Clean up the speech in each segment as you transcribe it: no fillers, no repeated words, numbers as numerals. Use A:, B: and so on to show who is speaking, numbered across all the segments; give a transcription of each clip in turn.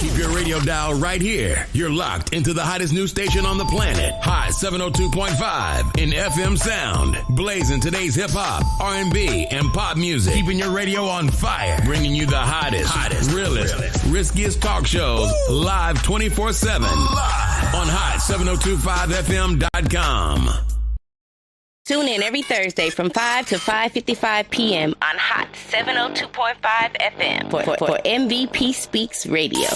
A: Keep your radio dial right here. You're locked into the hottest news station on the planet. Hot 702.5 in FM sound. Blazing today's hip hop, R&B, and pop music. Keeping your radio on fire. Bringing you the hottest, realest, riskiest talk shows live 24/7 on hot7025fm.com.
B: Tune in every Thursday from 5 to 5:55 p.m. on Hot 702.5 FM for MVP Speaks Radio.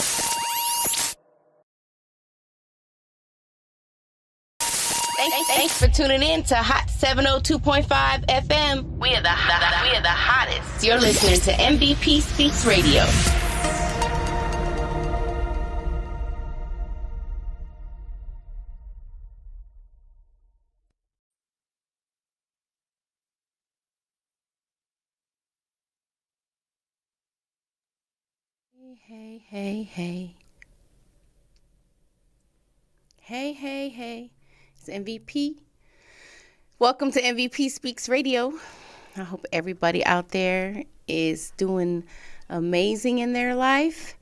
B: Thanks for tuning in to Hot 702.5 FM. We are the hottest. You're listening to MVP Speaks Radio. Hey. It's MVP. Welcome to MVP Speaks Radio. I hope everybody out there is doing amazing in their life.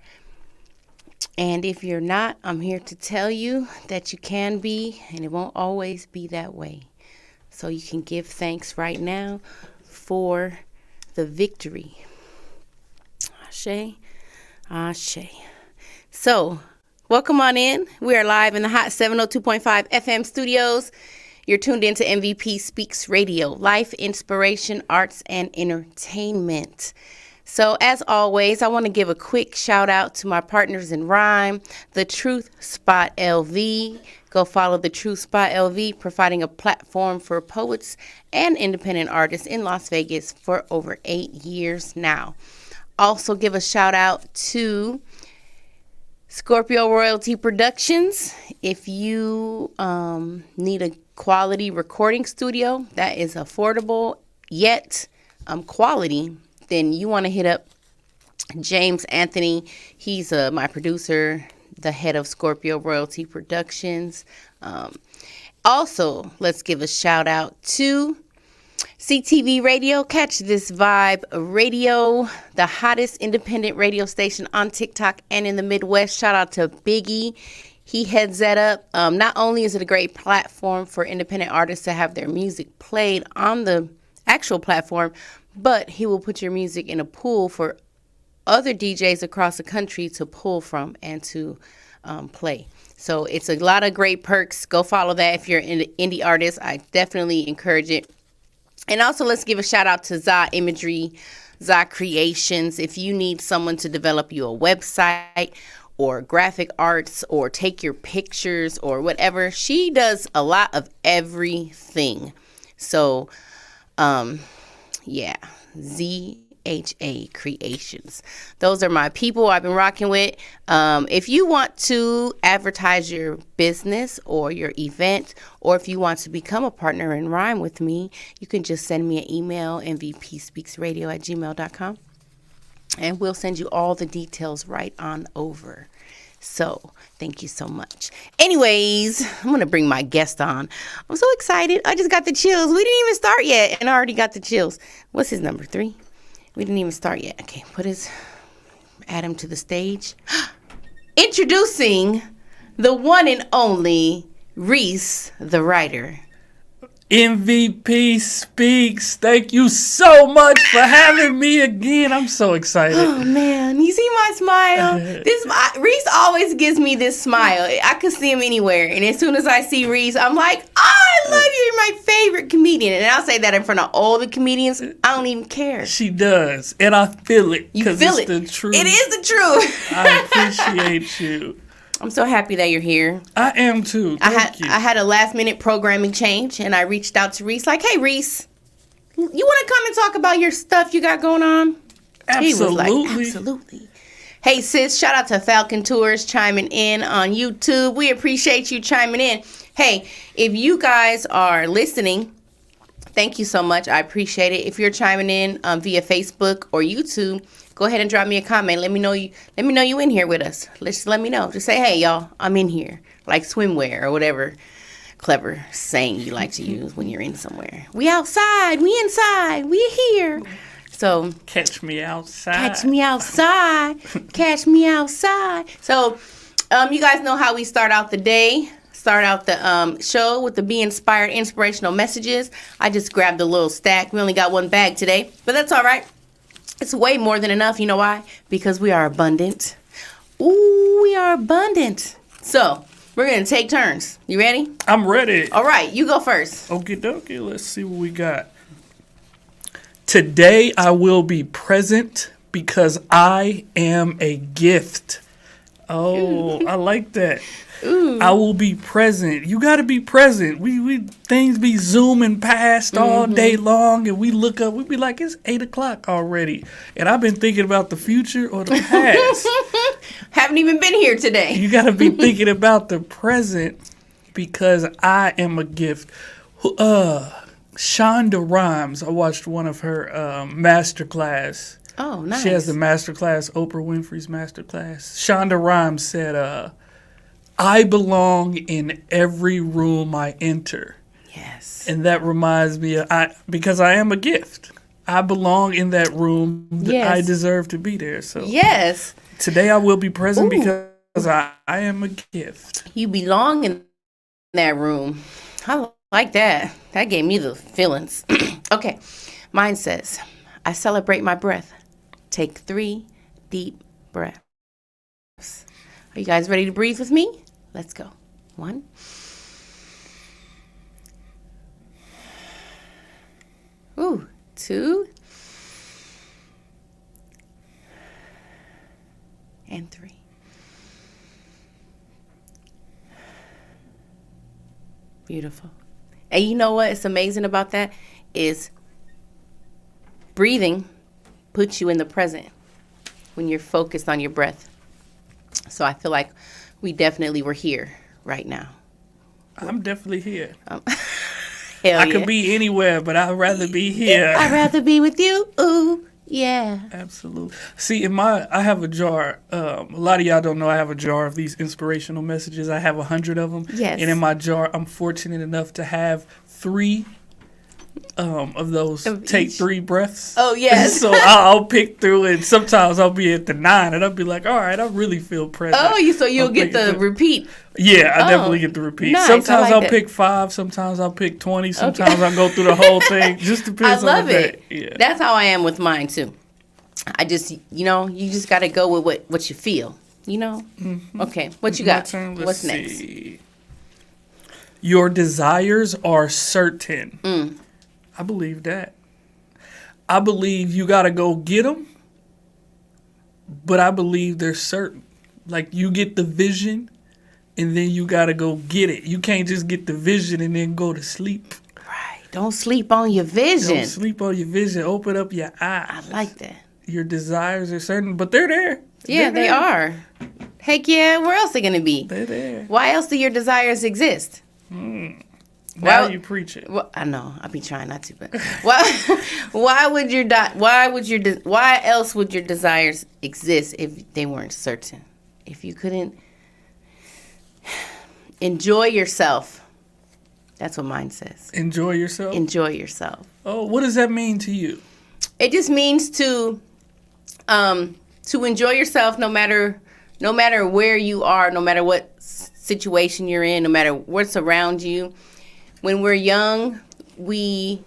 B: And if you're not, I'm here to tell you that you can be, and it won't always be that way. So you can give thanks right now for the victory. Ashe. So, welcome on in. We are live in the Hot 702.5 FM studios. You're tuned into MVP Speaks Radio, life, inspiration, arts, and entertainment. So, as always, I want to give a quick shout out to my partners in rhyme, The Truth Spot LV. Go follow The Truth Spot LV, providing a platform for poets and independent artists in Las Vegas for over 8 years now. Also give a shout out to Scorpio Royalty Productions. If you need a quality recording studio that is affordable yet quality, then you want to hit up James Anthony. He's my producer, the head of Scorpio Royalty Productions. Also, let's give a shout out to CTV Radio. Catch This Vibe Radio, the hottest independent radio station on TikTok and in the Midwest. Shout out to Biggie. He heads that up. Not only is it a great platform for independent artists to have their music played on the actual platform, but he will put your music in a pool for other DJs across the country to pull from and to play. So it's a lot of great perks. Go follow that if you're an indie artist. I definitely encourage it. And also, let's give a shout out to Za Imagery, Za Creations. If you need someone to develop you a website or graphic arts or take your pictures or whatever, she does a lot of everything. So, ZHA Creations. Those are my people I've been rocking with. If you want to advertise your business or your event, or if you want to become a partner in rhyme with me, you can just send me an email, mvpspeaksradio@gmail.com, and we'll send you all the details right on over. So, thank you so much. Anyways, I'm going to bring my guest on. I'm so excited. I just got the chills. We didn't even start yet, and I already got the chills. What's his number? 3? We didn't even start yet. Okay, add him to the stage. Introducing the one and only Reese, the writer.
C: MVP Speaks. Thank you so much for having me again. I'm so excited.
B: Oh man, you see my smile? Reese always gives me this smile. I could see him anywhere, and as soon as I see Reese, I'm like, I love you. You're my favorite comedian, and I'll say that in front of all the comedians. I don't even care.
C: She does, and I feel it.
B: You feel it.
C: The truth.
B: It is the truth.
C: I appreciate you.
B: I'm so happy that you're here.
C: I am too. Thank you.
B: I had a last minute programming change, and I reached out to Reese like, hey, Reese, you want to come and talk about your stuff you got going on?
C: Absolutely.
B: He was like, absolutely. Hey, sis, shout out to Falcon Tours chiming in on YouTube. We appreciate you chiming in. Hey, if you guys are listening, thank you so much. I appreciate it. If you're chiming in via Facebook or YouTube, go ahead and drop me a comment. Let me know you in here with us. Let me know. Just say, hey, y'all, I'm in here. Like swimwear or whatever clever saying you like to use when you're in somewhere. We outside. We inside. We here. So
C: Catch me outside.
B: catch me outside. Catch me outside. So you guys know how we start out the day. Start out the show with the Be Inspired inspirational messages. I just grabbed a little stack. We only got one bag today, but that's all right. It's way more than enough. You know why? Because we are abundant. Ooh, we are abundant. So we're going to take turns. You ready?
C: I'm ready.
B: All right, you go first.
C: Okie dokie, let's see what we got. Today I will be present because I am a gift. Oh, I like that.
B: Ooh.
C: I will be present. You got to be present. We things be zooming past all day long, and we look up. We be like, it's 8:00 already, and I've been thinking about the future or the past.
B: Haven't even been here today.
C: You got to be thinking about the present because I am a gift. Shonda Rhimes. I watched one of her masterclass.
B: Oh, nice.
C: She has the masterclass, Oprah Winfrey's masterclass. Shonda Rhimes said, I belong in every room I enter.
B: Yes.
C: And that reminds me, because I am a gift. I belong in that room.
B: Yes.
C: I deserve to be there. So
B: Yes.
C: today I will be present
B: Ooh.
C: because I am a gift.
B: You belong in that room. I like that. That gave me the feelings. Okay. Mine says, I celebrate my breath. Take 3 deep breaths. Are you guys ready to breathe with me? Let's go. 1. 2. And 3. Beautiful. And you know what's amazing about that is breathing puts you in the present when you're focused on your breath. So I feel like we definitely were here right now.
C: I'm definitely here.
B: Hell
C: I
B: yeah.
C: could be anywhere, but I'd rather be here.
B: I'd rather be with you. Ooh, yeah.
C: Absolutely. See, I have a jar. A lot of y'all don't know I have a jar of these inspirational messages. I have 100 of them.
B: Yes.
C: And in my jar, I'm fortunate enough to have 3 of those.
B: Of
C: Take
B: each?
C: 3 breaths.
B: Oh, yes.
C: So I'll pick through it. Sometimes I'll be at the 9, and I'll be like, all right, I really feel present.
B: Oh, you'll get the repeat.
C: Yeah, I
B: Oh,
C: definitely get the repeat.
B: nice. I
C: Sometimes
B: like
C: I'll
B: that.
C: pick 5. Sometimes I'll pick 20. Sometimes I'll go through the whole thing. Just
B: I
C: depends on
B: love
C: the
B: it.
C: day. Yeah.
B: That's how I am with mine too. I just, you just got to go with what you feel,
C: Mm-hmm.
B: Okay, what you
C: My
B: got?
C: turn. Let's
B: What's next?
C: see. Your desires are certain. I believe that. I believe you got to go get them, but I believe they're certain. Like you get the vision, and then you got to go get it. You can't just get the vision and then go to sleep.
B: Right. Don't sleep on your vision.
C: Don't sleep on your vision. Open up your eyes.
B: I like that.
C: Your desires are certain, but they're there.
B: Yeah, they are. Heck yeah, where else are they going to be?
C: They're there.
B: Why else do your desires exist?
C: Now
B: Well-
C: you preach it.
B: Well, I know. I'll be trying not to, but why else would your desires exist if they weren't certain? If you couldn't enjoy yourself. That's what mine says.
C: Enjoy yourself.
B: Enjoy yourself.
C: Oh, what does that mean to you?
B: It just means to enjoy yourself no matter where you are, no matter what situation you're in, no matter what's around you. When we're young, we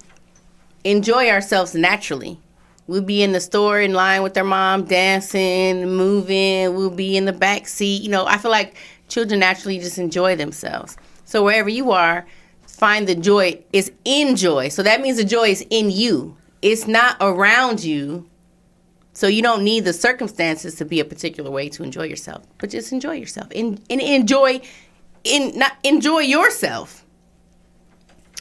B: enjoy ourselves naturally. We'll be in the store in line with our mom, dancing, moving. We'll be in the back seat. I feel like children naturally just enjoy themselves. So wherever you are, find the joy is in joy. So that means the joy is in you. It's not around you. So you don't need the circumstances to be a particular way to enjoy yourself, but just enjoy yourself and enjoy yourself.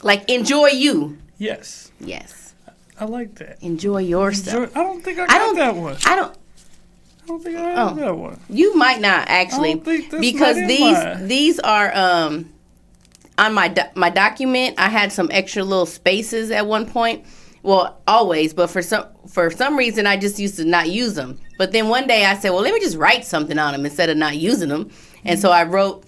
B: Like enjoy you.
C: Yes.
B: Yes.
C: I like that.
B: Enjoy yourself.
C: I don't think I got that one.
B: I don't
C: think I have that one.
B: You might not actually,
C: I don't think that's
B: because
C: not in mine.
B: these are on my document. I had some extra little spaces at one point. Well, always, but for some reason I just used to not use them. But then one day I said, well, let me just write something on them instead of not using them. And so I wrote.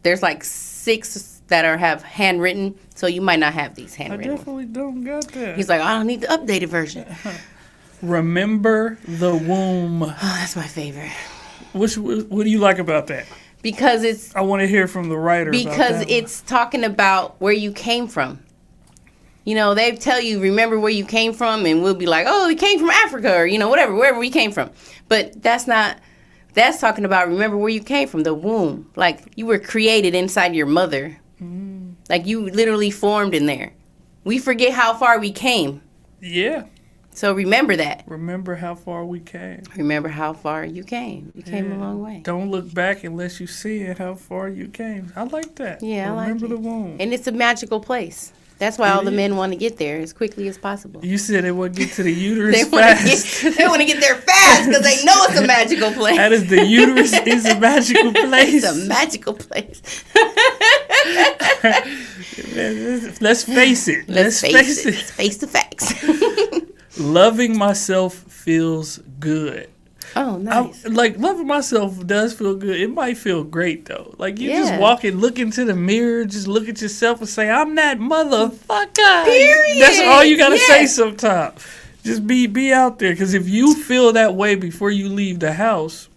B: There's like 6 that have handwritten. So you might not have these
C: I
B: handwritten.
C: definitely don't got that.
B: He's like, I don't need the updated version.
C: Remember the Womb.
B: Oh, that's my favorite.
C: What do you like about that?
B: Because
C: I want to hear from the writer.
B: Because it's talking about where you came from. You know, they tell you, remember where you came from, and we'll be like, oh, we came from Africa, or, you know, whatever, wherever we came from. But that's talking about remember where you came from, the womb. Like, you were created inside your mother. Mm. Like, you literally formed in there. We forget how far we came.
C: Yeah.
B: So remember that.
C: Remember how far we came.
B: Remember how far you came. You came a long way.
C: Don't look back unless you see it, how far you came. I like that.
B: Yeah, I like it.
C: Remember the womb.
B: And it's a magical place. That's why all the men want to get there as quickly as possible.
C: You said they want to get to the uterus fast.
B: They want to get there fast because they know it's a magical place.
C: That is, the uterus is a magical place.
B: It's a magical place.
C: Let's face it.
B: Let's face it. Let's face the facts.
C: Loving myself feels good.
B: Oh, nice.
C: Loving myself does feel good. It might feel great, though. Like, you just walk and look into the mirror, just look at yourself and say, I'm that motherfucker.
B: Period.
C: That's all you got to say sometimes. Just be out there. Because if you feel that way before you leave the house,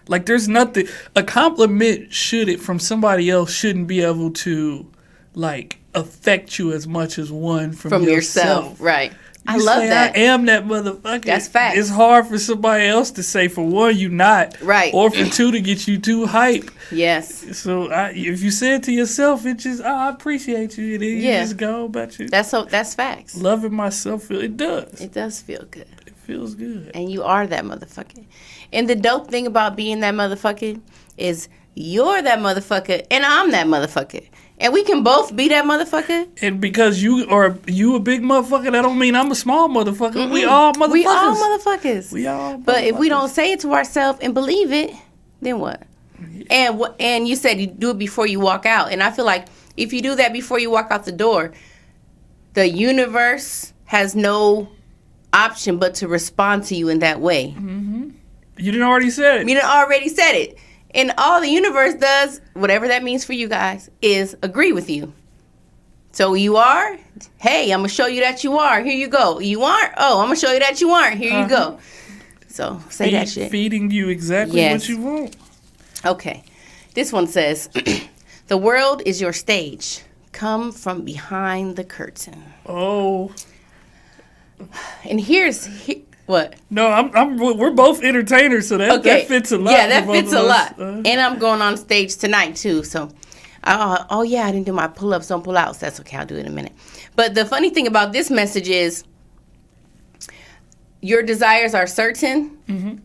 C: like, there's nothing, a compliment from somebody else shouldn't be able to, like, affect you as much as one from
B: yourself. Right. I love that.
C: I am that motherfucker.
B: That's fact.
C: It's hard for somebody else to say, for one, you not.
B: Right.
C: Or for two, to get you too hype.
B: Yes.
C: So if you say it to yourself, it just, I appreciate you. And you just go about you.
B: That's facts.
C: Loving myself, it does.
B: It does feel good.
C: It feels good.
B: And you are that motherfucker. And the dope thing about being that motherfucker is you're that motherfucker and I'm that motherfucker. And we can both be that motherfucker.
C: And because you a big motherfucker, that don't mean I'm a small motherfucker. Mm-hmm. We all motherfuckers.
B: We all motherfuckers. But if we don't say it to ourselves and believe it, then what? Yeah. And you said you do it before you walk out. And I feel like if you do that before you walk out the door, the universe has no option but to respond to you in that way.
C: Mm-hmm. You didn't already said it.
B: You didn't already said it. And all the universe does, whatever that means for you guys, is agree with you. So you are, hey, I'm going to show you that you are. Here you go. You aren't? Oh, I'm going to show you that you aren't. Here you go. So say that shit.
C: Feeding you exactly what you want.
B: Okay. This one says, the world is your stage. Come from behind the curtain.
C: Oh.
B: And what?
C: No, we're both entertainers, so that fits a lot.
B: Yeah, that fits a lot. And I'm going on stage tonight, too. So, I didn't do my pull-ups, don't pull-outs. That's okay, I'll do it in a minute. But the funny thing about this message is your desires are certain, mm-hmm.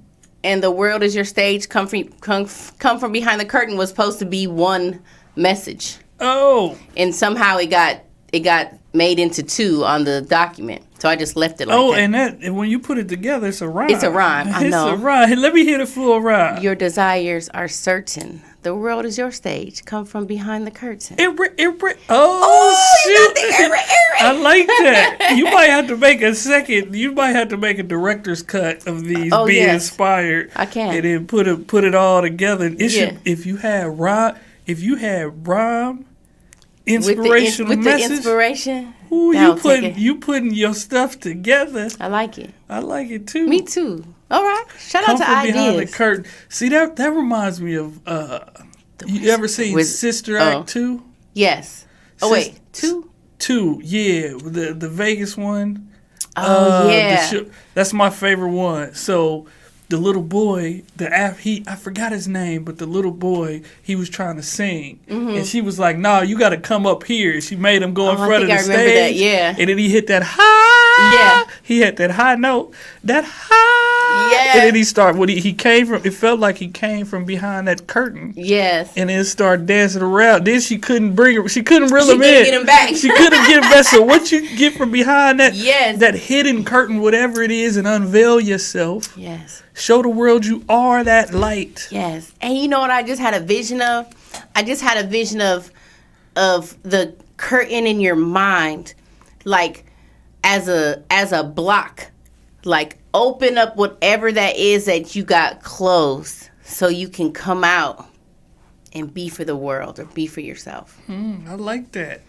B: and the world is your stage. Come from behind the curtain was supposed to be one message.
C: Oh.
B: And somehow it got made into two on the document. So I just left it like that.
C: Oh, and when you put it together, it's a rhyme.
B: It's a rhyme, I know.
C: It's a rhyme. Let me hear the full rhyme.
B: Your desires are certain. The world is your stage. Come from behind the curtain.
C: Oh, shit. I like that. You might have to make a director's cut of these inspired.
B: I can.
C: And then put it all together. If you had rhyme, inspirational message.
B: The inspiration.
C: Ooh, you putting your stuff together.
B: I like it.
C: I like it too.
B: Me too. All right. Shout out to Ideas.
C: Behind the curtain. See, that reminds me of you ever seen Sister Act 2?
B: Yes. Oh wait, 2?
C: 2, yeah, the Vegas one.
B: Oh yeah.
C: That's my favorite one. So the little boy, I forgot his name, but the little boy, he was trying to sing. Mm-hmm. And she was like, "No, you got to come up here." She made him go in front of the stage. I remember that, yeah. And then he hit that high. Yeah. He hit that high note. That high. Yeah. And then he started, he came from, it felt like he came from behind that curtain.
B: Yes.
C: And then started dancing around. Then she couldn't reel him in. She couldn't
B: get him back.
C: She couldn't get him back. So what you get from behind that, that hidden curtain, whatever it is, and unveil yourself.
B: Yes.
C: Show the world you are that light.
B: Yes. And you know what I just had a vision of? I just had a vision of the curtain in your mind, like as a block. Like open up whatever that is that you got closed so you can come out and be for the world or be for yourself.
C: I like that.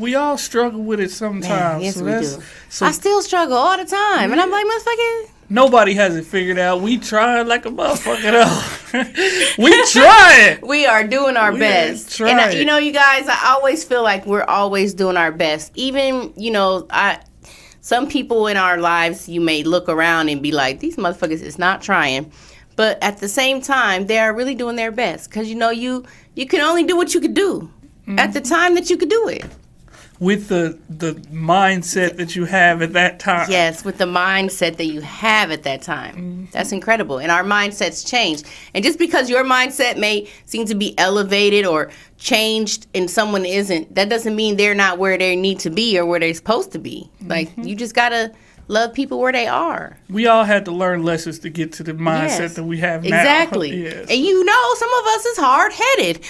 C: We all struggle with it sometimes.
B: Man, yes,
C: so
B: we
C: that's,
B: do.
C: So
B: I still struggle all the time. And I'm like, motherfucker.
C: nobody has it figured out. We trying like a motherfucker though. We trying.
B: We are doing our best.
C: trying.
B: And, you know, you guys, I always feel like we're always doing our best. Even, you know, some people in our lives, you may look around and be like, these motherfuckers is not trying. But at the same time, they are really doing their best. Because, you know, you can only do what you could do at the time that you could do it.
C: With the mindset that you have at that time.
B: Yes, with the mindset that you have at that time. Mm-hmm. That's incredible. And our mindsets change. And just because your mindset may seem to be elevated or changed and someone isn't, that doesn't mean they're not where they need to be or where they're supposed to be. Like, you just got to love people where they are.
C: We all had to learn lessons to get to the mindset that we have now.
B: Exactly.
C: Yes.
B: And you know, some of us is hard-headed.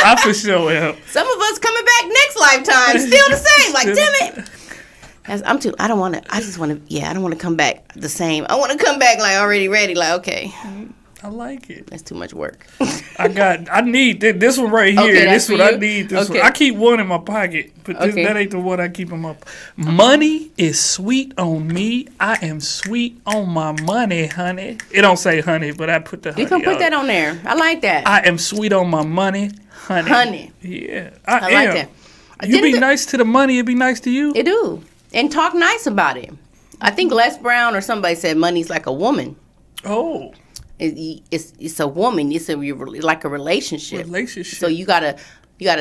C: I for sure am.
B: Some of us coming back next lifetime still the same. Like, damn it. I don't want to come back the same. I want to come back like already ready. Like, okay.
C: I like it.
B: That's too much work.
C: I need this one right here.
B: Okay,
C: this one
B: you?
C: I need. This one. I keep one in my pocket, but that ain't the one I keep them up. Money is sweet on me. I am sweet on my money, honey. It don't say honey, but I put the honey.
B: You can put that on there. I like that.
C: I am sweet on my money, honey.
B: Honey.
C: Yeah,
B: I like that.
C: You be nice to the money, it be nice to you.
B: It do. And talk nice about it. I think Les Brown or somebody said money's like a woman.
C: Oh.
B: It's a woman. It's like a relationship. So you gotta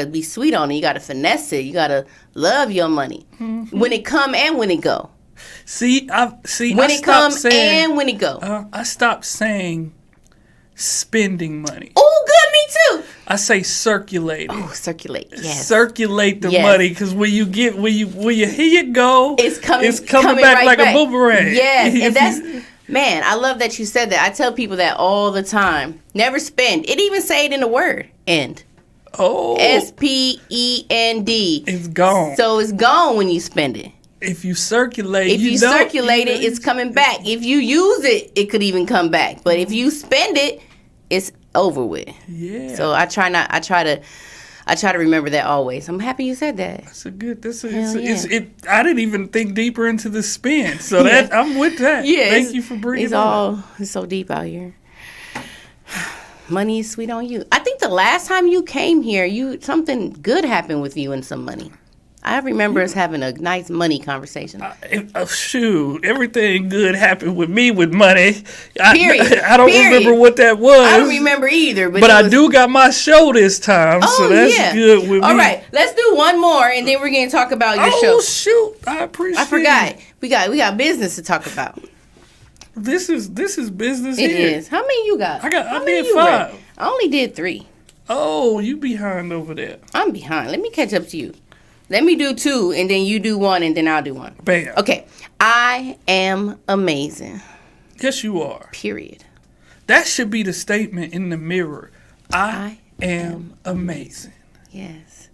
B: be sweet on it. You gotta finesse it. You gotta love your money when it come and when it go. When it come and when it go.
C: I stopped saying spending money.
B: Oh, good, me too.
C: I say circulate.
B: Oh, circulate. Yes.
C: Circulate the money, because when you here you go,
B: it's coming
C: back
B: right
C: like
B: back.
C: a boomerang.
B: Yes, and that's. Man, I love that you said that. I tell people that all the time. Never spend. It even say it in the word, end.
C: Oh.
B: SPEND.
C: It's gone.
B: So it's gone when you spend it.
C: If you circulate
B: it, it's coming back. If you use it, it could even come back. But if you spend it, it's over with.
C: Yeah.
B: So I try to remember that always. I'm happy you said that.
C: That's a good. I didn't even think deeper into the spin, so that I'm with that.
B: Yeah,
C: thank you for bringing it up.
B: It's so deep out here. Money is sweet on you. I think the last time you came here, something good happened with you and some money. I remember us having a nice money conversation.
C: Shoot, everything good happened with me with money.
B: Period.
C: I don't remember what that was.
B: I don't remember either. But
C: I do got my show this time, so that's good with me.
B: All right, let's do one more, and then we're going to talk about your show.
C: Oh, shoot. I appreciate it.
B: I forgot. We got business to talk about.
C: This is business
B: It
C: here.
B: is. How many you got?
C: I did 5.
B: I only did 3.
C: Oh, you behind over there.
B: I'm behind. Let me catch up to you. Let me do 2, and then you do 1, and then I'll do 1.
C: Bam.
B: Okay. I am amazing.
C: Yes, you are.
B: Period.
C: That should be the statement in the mirror. I am amazing.
B: Yes.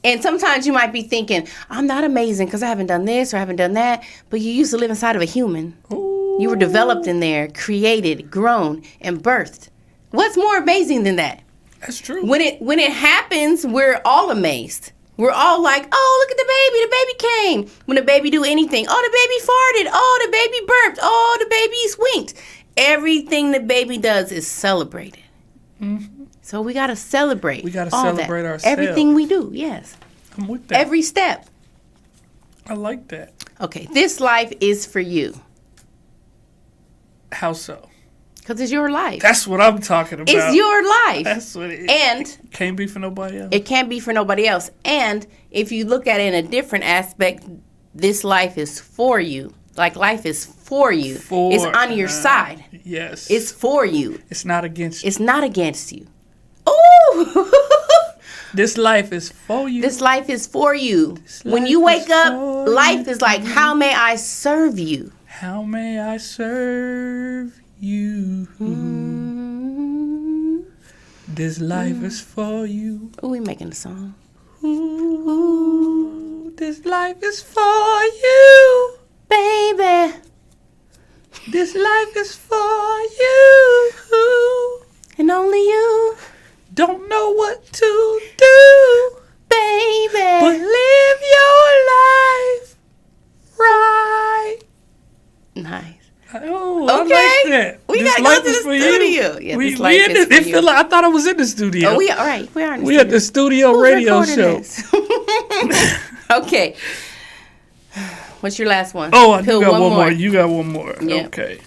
B: And sometimes you might be thinking, I'm not amazing because I haven't done this or I haven't done that. But you used to live inside of a human.
C: Ooh.
B: You were developed in there, created, grown, and birthed. What's more amazing than that?
C: That's true.
B: When it happens, we're all amazed. We're all like, oh, look at the baby came. When the baby do anything, oh, the baby farted. Oh, the baby burped. Oh, the baby swinked. Everything the baby does is celebrated. Mm-hmm. So we got to celebrate.
C: We got to celebrate ourselves.
B: Everything we do, yes.
C: I'm with that.
B: Every step.
C: I like that.
B: Okay, this life is for you.
C: How so?
B: Because it's your life.
C: That's what I'm talking about.
B: It's your life.
C: That's what it is.
B: And
C: it can't be for nobody else.
B: It can't be for nobody else. And if you look at it in a different aspect, this life is for you. Like life is for you. It's on your side.
C: Yes.
B: It's for you.
C: It's not against you.
B: It's not against you. Ooh!
C: This life is for you.
B: This life is for you. When you wake up, life is like, how may I serve you?
C: How may I serve you?
B: Mm-hmm.
C: This life is for you.
B: Oh, we making a song.
C: Ooh, this life is for you,
B: baby.
C: This life is for you,
B: and only you.
C: Don't know what to do,
B: baby,
C: but live light
B: to
C: is
B: the
C: for
B: studio.
C: you.
B: Yeah,
C: we
B: this light
C: in
B: is
C: the,
B: for
C: it
B: you.
C: feel like, I thought I was in the studio.
B: Oh, we are right. We are in the
C: We
B: studio.
C: at the studio
B: Who's
C: radio
B: recording
C: show.
B: this? Okay. What's your last one?
C: Oh, I
B: Peel
C: do got one more. You got one more.
B: Yeah.
C: Okay.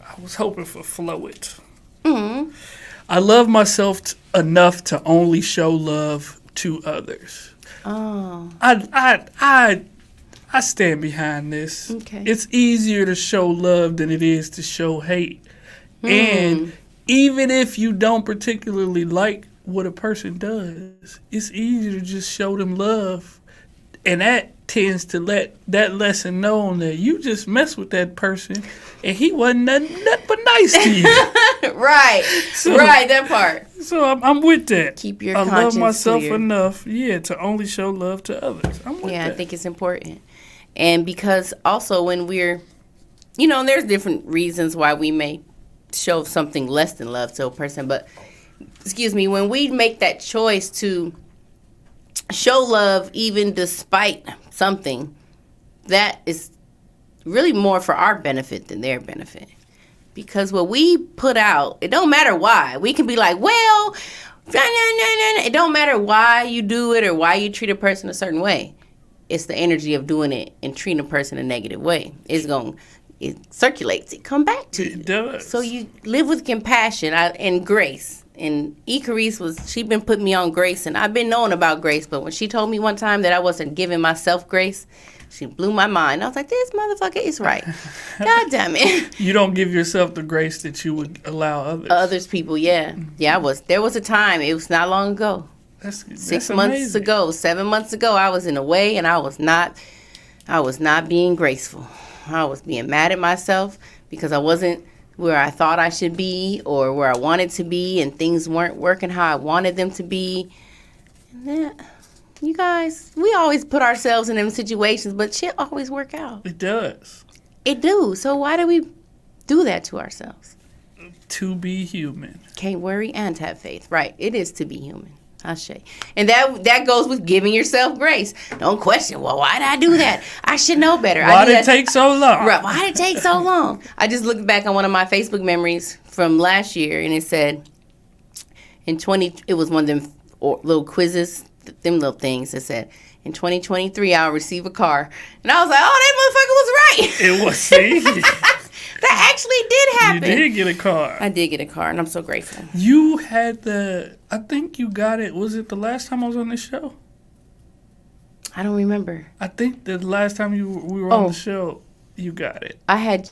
C: I was hoping for Flow It.
B: Mm-hmm.
C: I love myself enough to only show love to others.
B: Oh.
C: I stand behind this.
B: Okay.
C: It's easier to show love than it is to show hate. And even if you don't particularly like what a person does, it's easier to just show them love. And that tends to let that lesson known that you just mess with that person and he wasn't nothing but nice to you.
B: Right. Right, that part.
C: So I'm with that.
B: Keep your
C: I love
B: conscience
C: myself
B: clear.
C: enough, to only show love to others. I'm with
B: Yeah,
C: that.
B: I think it's important. And because also when we're, there's different reasons why we may show something less than love to a person. But, when we make that choice to show love even despite something, that is really more for our benefit than their benefit. Because what we put out, it don't matter why. We can be like, well, it don't matter why you do it or why you treat a person a certain way. It's the energy of doing it and treating a person a negative way. It circulates. It come back to you.
C: It does.
B: So you live with compassion and grace. And Icarice she been putting me on grace, and I've been knowing about grace. But when she told me one time that I wasn't giving myself grace, she blew my mind. I was like, this motherfucker is right. God damn it.
C: You don't give yourself the grace that you would allow others.
B: Others people, yeah. Yeah, there was a time, it was not long ago.
C: That's
B: 6 months
C: amazing.
B: ago, 7 months ago, I was in a way, and I was not being graceful. I was being mad at myself because I wasn't where I thought I should be or where I wanted to be, and things weren't working how I wanted them to be. And then, you guys, we always put ourselves in them situations, but shit always work out.
C: It does.
B: It do. So why do we do that to ourselves?
C: To be human.
B: Can't worry and have faith. Right. It is to be human. Ashe. And that goes with giving yourself grace. Don't question, well, why did I do that? I should know better.
C: Why did it take so long?
B: Right. Why did it take so long? I just looked back on one of my Facebook memories from last year, and it said, it was one of them little quizzes, them little things that said, in 2023, I'll receive a car. And I was like, oh, that motherfucker was right.
C: It was, see?
B: That actually did happen.
C: You did get a car.
B: I did get a car, and I'm so grateful.
C: You had I think you got it, was it the last time I was on this show?
B: I don't remember.
C: I think the last time we were on the show, you got it.
B: I had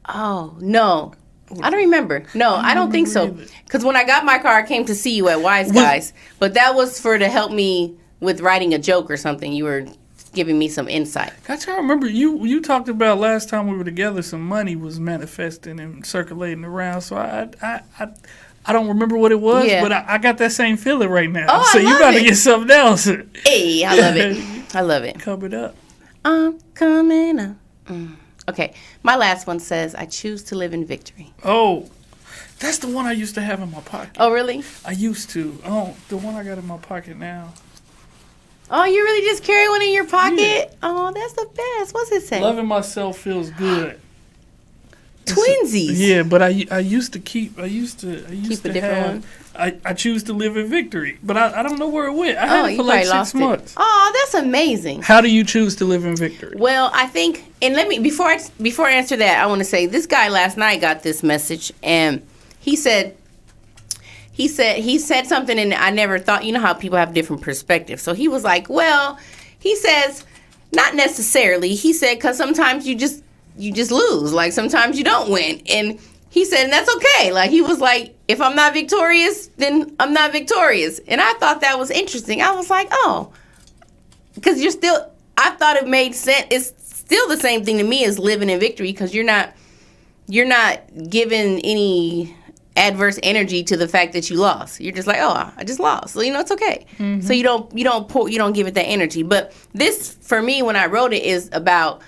B: no. I don't remember. No, I don't think so. Because when I got my car, I came to see you at Wise Guys. But that was to help me with writing a joke or something. You were giving me some insight.
C: I try to remember, you talked about last time we were together, some money was manifesting and circulating around. So I don't remember what it was, but I got that same feeling right now.
B: Oh,
C: so
B: I
C: you
B: love
C: got to
B: it.
C: get something else.
B: Hey, I love it. I love it.
C: Coming up.
B: I'm coming up. Okay, my last one says, I choose to live in victory.
C: Oh, that's the one I used to have in my pocket.
B: Oh, really?
C: I used to. Oh, the one I got in my pocket now.
B: Oh, you really just carry one in your pocket?
C: Yeah.
B: Oh, that's the best. What's it say?
C: Loving myself feels good.
B: Twinsies.
C: Yeah, but I used to keep
B: Keep a different one?
C: I choose to live in victory, but I don't know where it went. I had it for like 6 months.
B: Oh, that's amazing.
C: How do you choose to live in victory?
B: Well, I think, and before I answer that, I want to say this guy last night got this message, and he said something, and I never thought, you know how people have different perspectives. So he was like, well, he says, not necessarily. He said, because sometimes you just lose. Like, sometimes you don't win. And he said, and that's okay. Like, he was like, if I'm not victorious, then I'm not victorious. And I thought that was interesting. I was like, oh, because I thought it made sense. It's still the same thing to me as living in victory, because you're not giving any adverse energy to the fact that you lost. You're just like, oh, I just lost. So, it's okay. Mm-hmm. So you don't give it that energy. But this, for me, when I wrote it, is about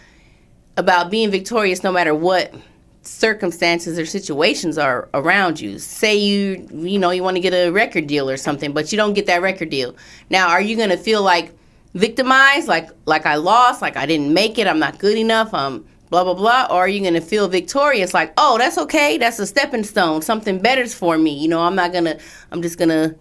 B: being victorious no matter what circumstances or situations are around you. Say you want to get a record deal or something, but you don't get that record deal. Now, are you going to feel like victimized, like I lost, like I didn't make it, I'm not good enough, I'm blah, blah, blah? Or are you going to feel victorious? Like, oh, that's okay. That's a stepping stone. Something better's for me. You know, I'm just going to,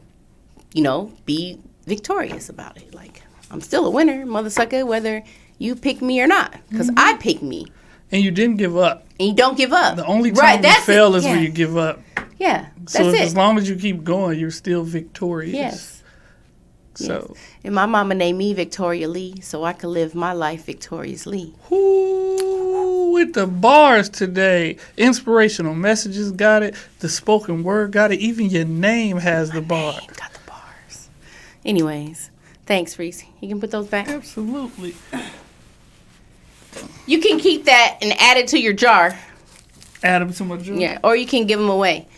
B: you know, be victorious about it. Like, I'm still a winner, mother sucker, whether you pick me or not. Because I pick me.
C: And you didn't give up.
B: And you don't give up.
C: The only time you fail is when you give up.
B: Yeah, that's
C: so
B: it.
C: As long as you keep going, you're still victorious.
B: Yes.
C: So.
B: Yes. And my mama named me Victoria Lee, so I could live my life victoriously.
C: Ooh, with the bars today. Inspirational messages got it. The spoken word got it. Even your name has the bar.
B: Got the bars. Anyways, thanks, Reese. You can put those back.
C: Absolutely.
B: You can keep that and add it to your jar.
C: Add them to my jar.
B: Yeah, or you can give them away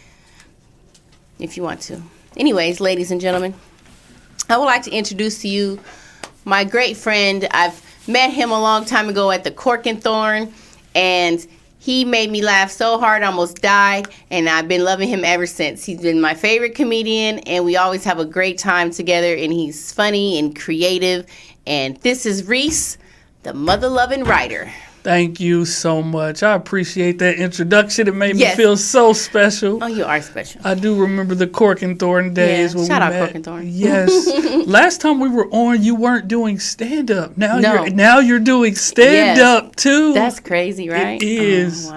B: if you want to. Anyways, ladies and gentlemen, I would like to introduce to you my great friend. I've met him a long time ago at the Cork and Thorn, and he made me laugh so hard I almost died, and I've been loving him ever since. He's been my favorite comedian, and we always have a great time together, and he's funny and creative. And this is Reese, the mother-loving writer.
C: Thank you so much. I appreciate that introduction. It made me feel so special.
B: Oh, you are special.
C: I do remember the Cork and Thorn days when
B: shout
C: we
B: out
C: met.
B: Cork and Thorn.
C: Yes. Last time we were on, you weren't doing stand-up. Now you're doing stand-up too.
B: That's crazy, right?
C: It is.
B: Oh,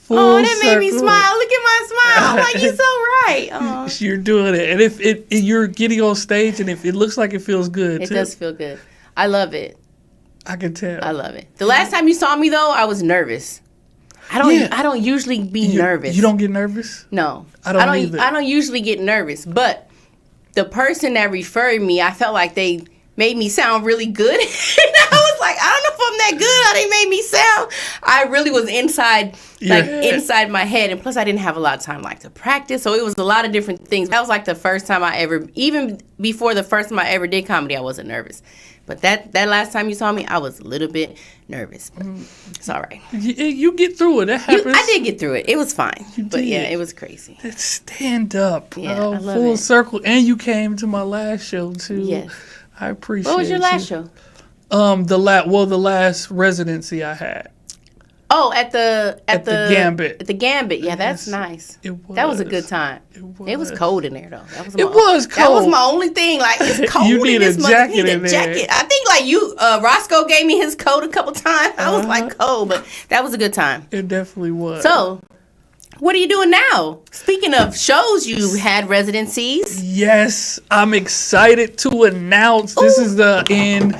B: wow. That made me smile. Look at my smile. I'm like, you're so right. Oh.
C: You're doing it. And if you're getting on stage and if it looks like it feels good,
B: it does feel good. I love it.
C: I can tell.
B: I love it. The last time you saw me though, I was nervous. I don't usually be nervous.
C: You don't get nervous?
B: No.
C: I don't either.
B: I don't usually get nervous, but the person that referred me, I felt like they made me sound really good. And I was like, I don't know if I'm that good how they made me sound. I really was inside my head, and plus I didn't have a lot of time to practice, so it was a lot of different things. That was like the first time even before the first time I ever did comedy, I wasn't nervous. But that last time you saw me, I was a little bit nervous. But it's all right.
C: You get through it. That happens.
B: I did get through it. It was fine. But yeah, it was crazy.
C: That stand up.
B: Yeah, I love
C: full
B: it.
C: circle. And you came to my last show too.
B: Yes.
C: I appreciate it.
B: What was your last show?
C: The last residency I had.
B: Oh, at the
C: Gambit.
B: At the Gambit. Yeah, that's nice.
C: It was.
B: That was a good time. It was cold in there though.
C: It was cold.
B: That was my only thing. Like, it's cold.
C: You need
B: in this
C: a jacket in there.
B: Jacket. I think Roscoe gave me his coat a couple times. I was like cold, but that was a good time.
C: It definitely was.
B: So, what are you doing now? Speaking of shows, you had residencies.
C: Yes, I'm excited to announce this is in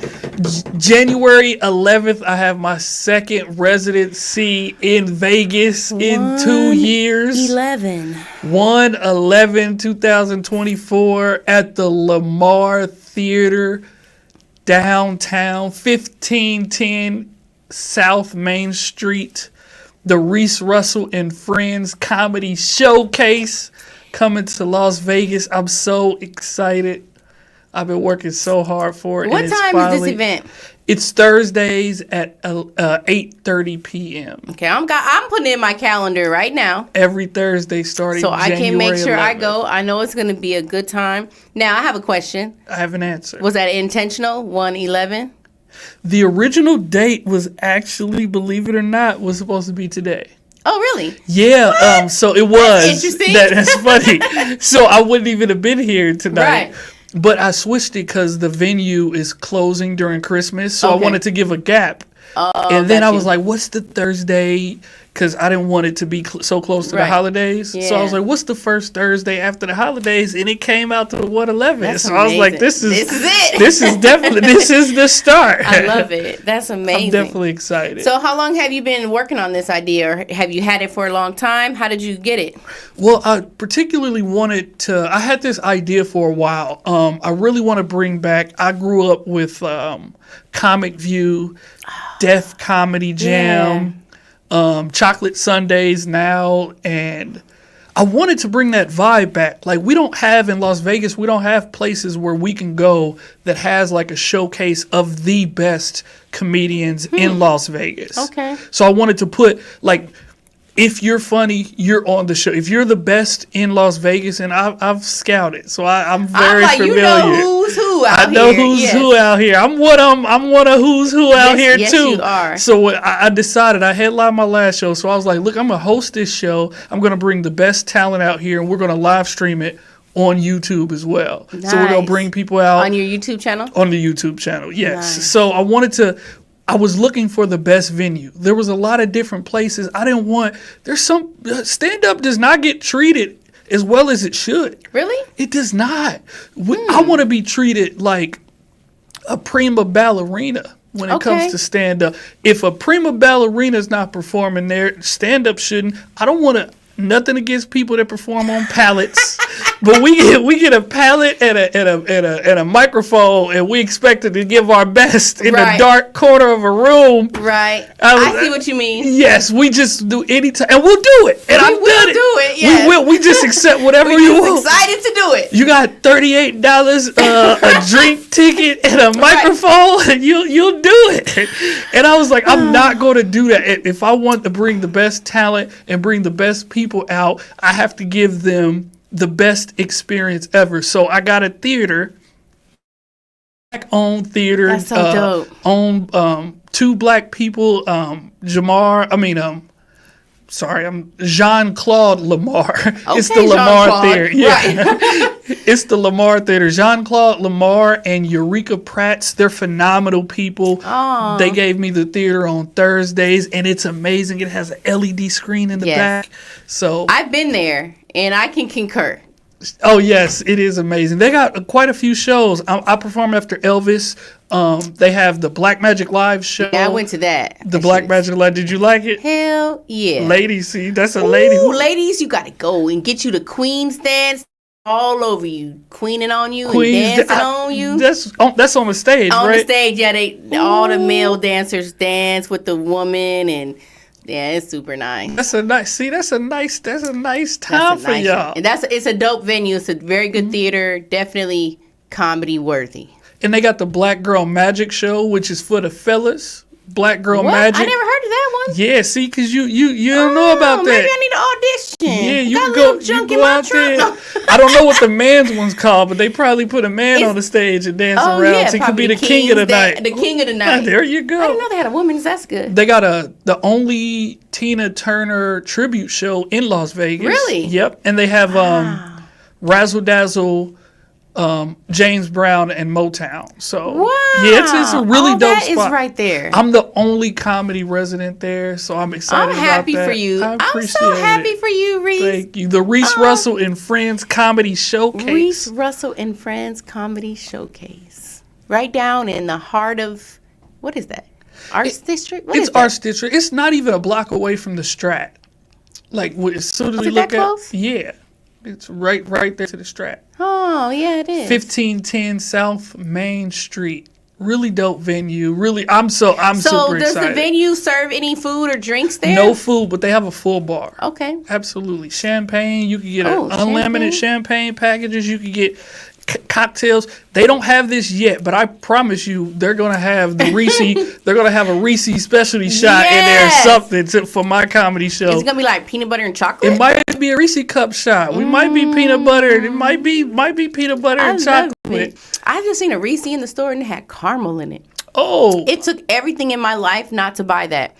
C: January 11th. I have my second residency in Vegas in 2 years. 1/11/2024 at the Lamar Theater, downtown, 1510 South Main Street. The Reese Russell and Friends Comedy Showcase coming to Las Vegas. I'm so excited. I've been working so hard for it.
B: What time is this event?
C: It's Thursdays at 8:30 p.m.
B: Okay, I'm putting it in my calendar right now.
C: Every Thursday starting January 11th.
B: So I can make sure I go. I know it's going to be a good time. Now, I have a question.
C: I have an answer.
B: Was that intentional, 1/11?
C: The original date was actually, believe it or not, was supposed to be today.
B: Oh, really?
C: Yeah. So it was.
B: That's interesting.
C: That's funny. So I wouldn't even have been here tonight.
B: Right.
C: But I switched it because the venue is closing during Christmas. So I wanted to give a gap. And then I was like, what's the Thursday? Because I didn't want it to be so close to the holidays. Yeah. So I was like, what's the first Thursday after the holidays? And it came out to 1/11. So I was like, this is it. This is the start.
B: I love it. That's amazing.
C: I'm definitely excited.
B: So how long have you been working on this idea? Or have you had it for a long time? How did you get it?
C: Well, I particularly I had this idea for a while. I really want to bring back, I grew up with Comic View, Def Comedy Jam, Chocolate Sundays now, and I wanted to bring that vibe back. Like, we don't have in Las Vegas, we don't have places where we can go that has like a showcase of the best comedians in Las Vegas.
B: Okay.
C: So I wanted to put if you're funny, you're on the show. If you're the best in Las Vegas, and I've scouted, so I'm very familiar.
B: You know who's who out here.
C: I know who's who out here. I'm one of who's who out here
B: yes,
C: too.
B: You are.
C: So I decided, I headlined my last show, so I was like, look, I'm gonna host this show. I'm gonna bring the best talent out here, and we're gonna live stream it on YouTube as well.
B: Nice.
C: So we're gonna bring people out
B: on your YouTube channel.
C: On the YouTube channel, yes.
B: Nice.
C: So I was looking for the best venue. There was a lot of different places. There's some, stand-up does not get treated as well as it should.
B: Really?
C: It does not. I want to be treated like a prima ballerina when it comes to stand-up. If a prima ballerina is not performing there, stand-up shouldn't. I don't want to, nothing against people that perform on pallets. But we get a pallet and a microphone, and we expected to give our best in the dark corner of a room.
B: Right. I see what you mean.
C: Yes, we just do any time, and we'll do it. And I've done it.
B: Do it. Yes.
C: We will. We just accept whatever you want.
B: Excited to do it.
C: You got $38, a drink ticket, and a microphone, and you'll do it. And I was like, I'm not going to do that. If I want to bring the best talent and bring the best people out, I have to give them the best experience ever. So I got a theater, black-owned theater.
B: That's so dope.
C: Owned two black people, Jean-Claude Lamar.
B: Okay,
C: it's the Lamar
B: Jean-Claude.
C: Theater. Yeah.
B: Right.
C: It's the Lamar Theater. Jean-Claude Lamar and Eureka Prats, they're phenomenal people.
B: Aww.
C: They gave me the theater on Thursdays, and it's amazing. It has an LED screen in the back. So
B: I've been there, and I can concur.
C: Oh, yes, it is amazing. They got quite a few shows. I perform after Elvis. They have the Black Magic Live show.
B: Yeah, I went to that.
C: The Black Magic Live. Did you like it?
B: Hell yeah.
C: Ladies, see, that's a lady.
B: Ladies, you got to go and get you the Queen's dance all over you, queening on you and dancing on you.
C: That's on the stage, right?
B: On the stage, yeah. All the male dancers dance with the woman, and yeah, it's super nice.
C: That's a nice time for y'all.
B: And it's a dope venue. It's a very good theater. Definitely comedy worthy.
C: And they got the Black Girl Magic show, which is for the fellas. Black Girl Magic.
B: I never heard of that one.
C: Yeah, see, because you don't know about that.
B: Maybe I need to audition.
C: Yeah, you go out there. I don't know what the man's one's called, but they probably put a man on the stage and dance around.
B: Yeah,
C: so he could be the king of the night.
B: The king of the night.
C: There you go.
B: I didn't know they had a woman's. That's good.
C: They got the only Tina Turner tribute show in Las Vegas.
B: Really?
C: Yep. And they have Razzle Dazzle, James Brown, and Motown. So yeah, it's a really dope spot.
B: That is right there.
C: I'm the only comedy resident there, so I'm excited.
B: I'm happy
C: about that.
B: for you.
C: I'm
B: so happy for you, Reese.
C: Thank you. The Reese Russell and Friends Comedy Showcase.
B: Reese Russell and Friends Comedy Showcase. Right down in the heart of, what is that? Arts District?
C: It's Arts District. It's not even a block away from the Strat. Like, as soon as we look at it. Yeah. It's right there to the Strat.
B: Oh, yeah, it is.
C: 1510 South Main Street. Really dope venue. Really, I'm super excited.
B: So does the venue serve any food or drinks there?
C: No food, but they have a full bar.
B: Okay.
C: Absolutely. Champagne. You can get unlimited champagne packages. You can get cocktails. They don't have this yet, but I promise you they're going to have the Reese. They're going to have a Reese specialty shot in there or something for my comedy show.
B: Is it going to be like peanut butter and chocolate?
C: It might be a Reese cup shot. We might be peanut butter. It might be peanut butter and chocolate.
B: I've just seen a Reese in the store and it had caramel in it.
C: Oh.
B: It took everything in my life not to buy that.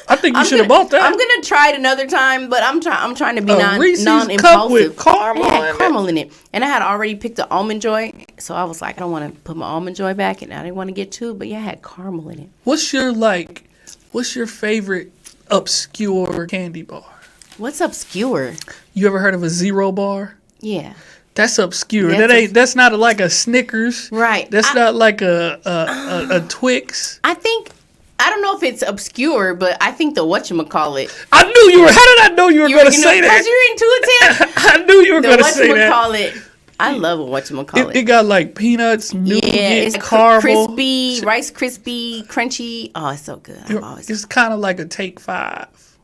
C: I think you should have bought that.
B: I'm gonna try it another time, but I'm trying to be non-impulsive.
C: Cup with caramel
B: it had caramel in it, and I had already picked the Almond Joy, so I was like, I don't want to put my Almond Joy back, and I didn't want to get two, but yeah, it had caramel in it.
C: What's your favorite obscure candy bar?
B: What's obscure?
C: You ever heard of a Zero bar?
B: Yeah.
C: That's obscure. That's not like a Snickers.
B: Right.
C: That's not like a Twix.
B: I don't know if it's obscure, but I think the whatchamacallit.
C: I knew you were. How did I know you were going to say that?
B: Because you're intuitive.
C: I knew you were going to say that.
B: Whatchamacallit. I love a whatchamacallit.
C: It got like peanuts, nougat,
B: it's
C: caramel.
B: Crispy, Rice Krispie, crunchy. Oh, it's so good.
C: It's kind of like a Take 5.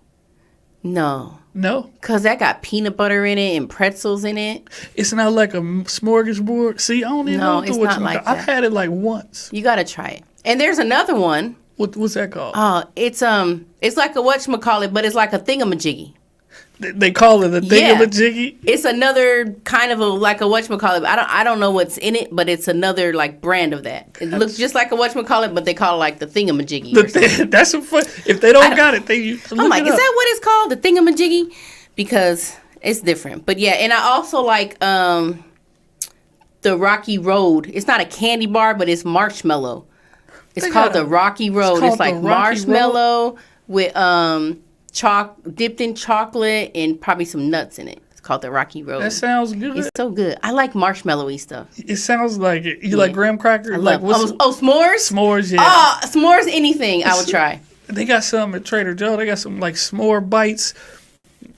B: No.
C: No?
B: Because that got peanut butter in it and pretzels in it.
C: It's not like a smorgasbord. See, I don't even know
B: it's not like that.
C: I've had it like once.
B: You got to try it. And there's another one
C: What's that called?
B: Oh, it's like a whatchamacallit, but it's like a thingamajiggy.
C: They call it a thingamajiggy?
B: It's another kind of like a whatchamacallit. I don't know what's in it, but it's another like brand of that. It looks just like a whatchamacallit, but they call it like the thingamajiggy.
C: That's a fun. If they don't got it,
B: I'm like, is that what it's called? The thingamajiggy? Because it's different. But yeah, and I also like the Rocky Road. It's not a candy bar, but it's marshmallow. It's called the Rocky Road. It's like marshmallow with dipped in chocolate and probably some nuts in it. It's called the Rocky Road.
C: That sounds good.
B: It's so good. I like marshmallowy stuff.
C: It sounds like it. You like graham crackers?
B: I love s'mores?
C: S'mores, yeah.
B: Oh, s'mores, anything I would try.
C: They got some at Trader Joe. They got some like s'more bites.